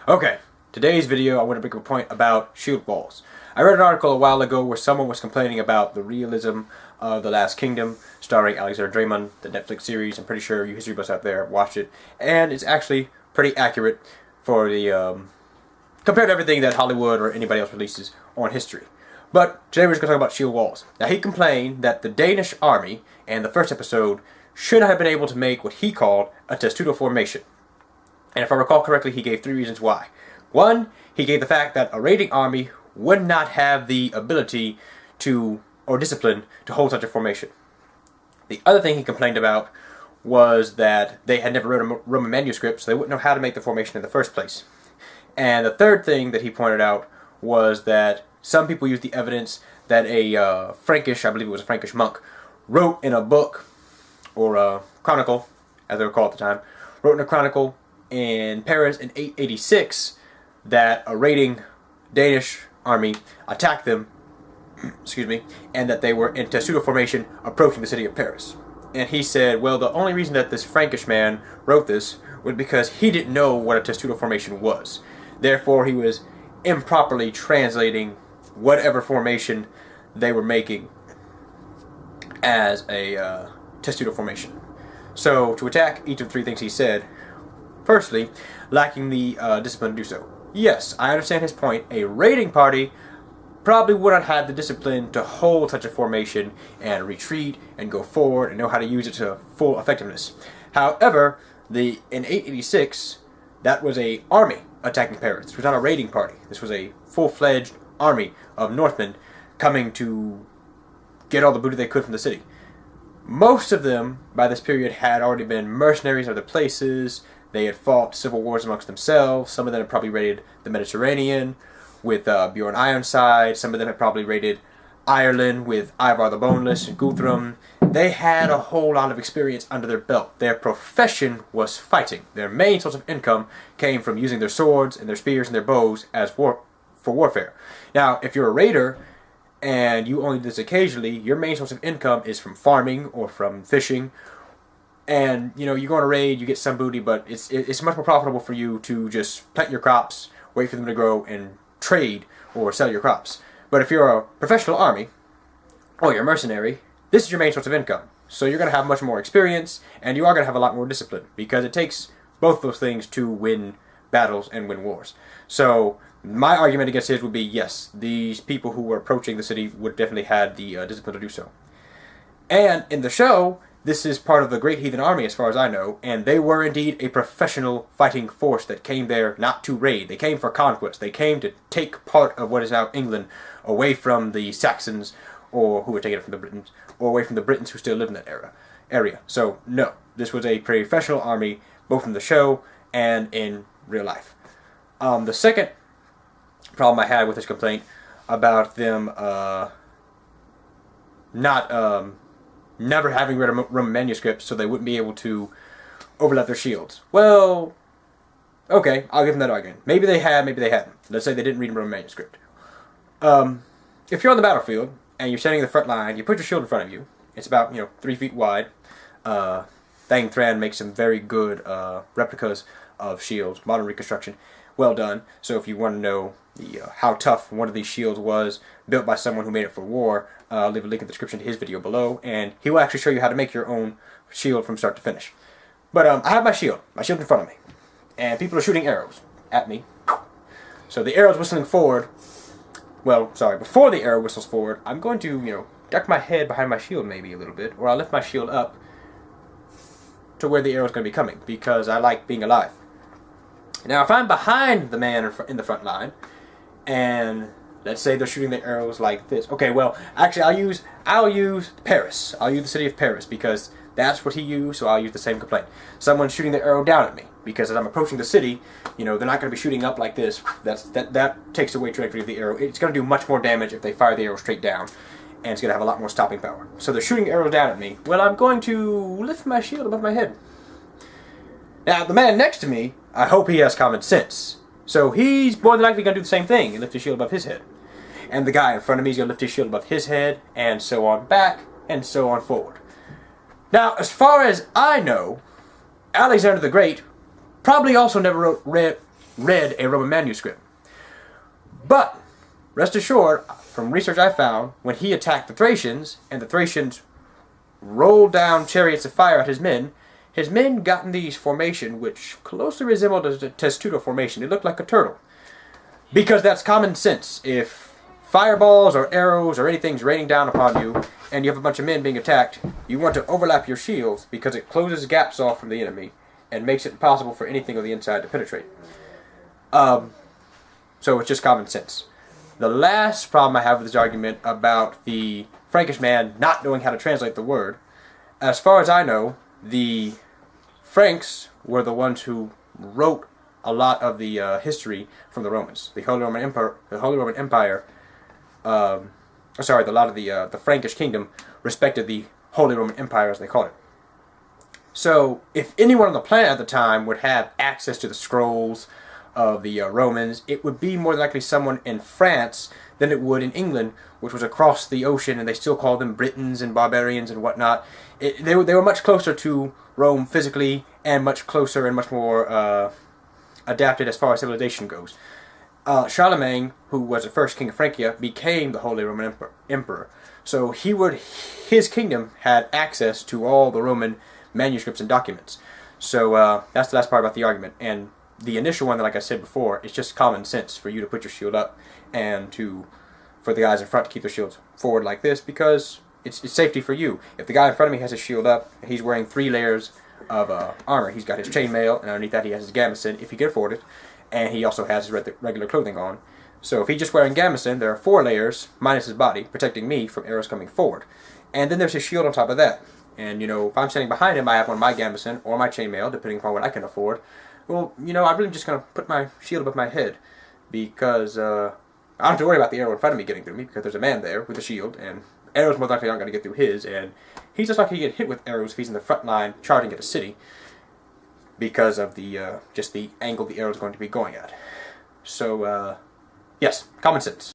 Okay, today's video I want to bring up a point about shield walls. I read an article a while ago where someone was complaining about the realism of The Last Kingdom, starring Alexander Draymond, the Netflix series. I'm pretty sure you history buffs out there have watched it, and it's actually pretty accurate for the compared to everything that Hollywood or anybody else releases on history. But today we're just going to talk about shield walls. Now, he complained that the Danish army, in the first episode, should not have been able to make what he called a Testudo formation. And if I recall correctly, he gave 3 reasons why. One, he gave the fact that a raiding army would not have the ability to, or discipline, to hold such a formation. The other thing he complained about was that they had never read a Roman manuscript, so they wouldn't know how to make the formation in the first place. And the third thing that he pointed out was that some people used the evidence that a Frankish, I believe it was a Frankish monk, wrote in a book, or a chronicle, as they were called at the time, wrote in a chronicle in Paris in 886 that a raiding Danish army attacked them, excuse me, and that they were in Testudo formation approaching the city of Paris. And he said, well, the only reason that this Frankish man wrote this was because he didn't know what a Testudo formation was. Therefore, he was improperly translating whatever formation they were making as a Testudo formation. So, to attack each of the 3 things he said, firstly, lacking the discipline to do so. Yes, I understand his point. A raiding party probably would not have the discipline to hold such a formation and retreat and go forward and know how to use it to full effectiveness. However, in 886, that was an army attacking Paris. This was not a raiding party. This was a full-fledged army of Northmen coming to get all the booty they could from the city. Most of them, by this period, had already been mercenaries in other places. They had fought civil wars amongst themselves. Some of them had probably raided the Mediterranean with Bjorn Ironside. Some of them had probably raided Ireland with Ivar the Boneless and Guthrum. They had a whole lot of experience under their belt. Their profession was fighting. Their main source of income came from using their swords and their spears and their bows as for warfare. Now, if you're a raider and you only do this occasionally, your main source of income is from farming or from fishing. And, you know, you go on a raid, you get some booty, but it's much more profitable for you to just plant your crops, wait for them to grow, and trade or sell your crops. But if you're a professional army, or you're a mercenary, this is your main source of income. So you're going to have much more experience, and you are going to have a lot more discipline, because it takes both those things to win battles and win wars. So my argument against his would be, yes, these people who were approaching the city would definitely have the discipline to do so. And in the show, this is part of the Great Heathen Army, as far as I know, and they were indeed a professional fighting force that came there not to raid. They came for conquest. They came to take part of what is now England away from the Saxons, or who were taking it from the Britons, or away from the Britons who still live in that area. So, no, this was a professional army, both in the show and in real life. The second problem I had with this complaint about them never having read a Roman manuscript, so they wouldn't be able to overlap their shields. Well, okay, I'll give them that argument. Maybe they had, maybe they hadn't. Let's say they didn't read a Roman manuscript. If you're on the battlefield and you're standing in the front line, you put your shield in front of you. It's about 3 feet wide. Thang Tran makes some very good replicas of shields, modern reconstruction. Well done. So if you want to know how tough one of these shields was, built by someone who made it for war, I'll leave a link in the description to his video below, and he will actually show you how to make your own shield from start to finish. But I have my shield in front of me, and people are shooting arrows at me. So the arrow's whistling forward. Well, sorry, before the arrow whistles forward, I'm going to, duck my head behind my shield maybe a little bit, or I'll lift my shield up to where the arrow's going to be coming, because I like being alive. Now, if I'm behind the man in the front line, and let's say they're shooting the arrows like this. Okay, well, actually, I'll use Paris. I'll use the city of Paris, because that's what he used, so I'll use the same complaint. Someone's shooting the arrow down at me, because as I'm approaching the city, they're not going to be shooting up like this. That takes away trajectory of the arrow. It's going to do much more damage if they fire the arrow straight down, and it's going to have a lot more stopping power. So they're shooting arrows down at me. Well, I'm going to lift my shield above my head. Now, the man next to me, I hope he has common sense. So he's more than likely going to do the same thing and lift his shield above his head. And the guy in front of me is going to lift his shield above his head, and so on back, and so on forward. Now, as far as I know, Alexander the Great probably also never read read a Roman manuscript. But, rest assured, from research I found, when he attacked the Thracians, and the Thracians rolled down chariots of fire at his men got in these formation which closely resembled a Testudo formation. It looked like a turtle. Because that's common sense. If fireballs or arrows or anything's raining down upon you, and you have a bunch of men being attacked, you want to overlap your shields because it closes gaps off from the enemy and makes it impossible for anything on the inside to penetrate. So it's just common sense. The last problem I have with this argument about the Frankish man not knowing how to translate the word, as far as I know, the Franks were the ones who wrote a lot of the history from the Romans. The Holy Roman Empire, a lot of the Frankish kingdom respected the Holy Roman Empire, as they called it. So, if anyone on the planet at the time would have access to the scrolls of the Romans, it would be more likely someone in France than it would in England, which was across the ocean, and they still called them Britons and barbarians and whatnot. They were much closer to Rome physically, and much closer and much more adapted as far as civilization goes. Charlemagne, who was the first king of Francia, became the Holy Roman Emperor. So his kingdom had access to all the Roman manuscripts and documents. So that's the last part about the argument. And the initial one, like I said before, it's just common sense for you to put your shield up and for the guys in front to keep their shields forward like this, because it's safety for you. If the guy in front of me has his shield up, he's wearing 3 layers of armor. He's got his chainmail, and underneath that he has his gambeson, if he can afford it, and he also has his regular clothing on. So if he's just wearing gambeson, there are 4 layers, minus his body, protecting me from arrows coming forward. And then there's his shield on top of that. And, if I'm standing behind him, I have on my gambeson or my chainmail, depending upon what I can afford. Well, I'm really just going to put my shield above my head, because I don't have to worry about the arrow in front of me getting through me, because there's a man there with a shield, and arrows most likely aren't going to get through his, and he's just likely to get hit with arrows if he's in the front line charging at a city, because of just the angle the arrow is going to be going at. So, yes, common sense.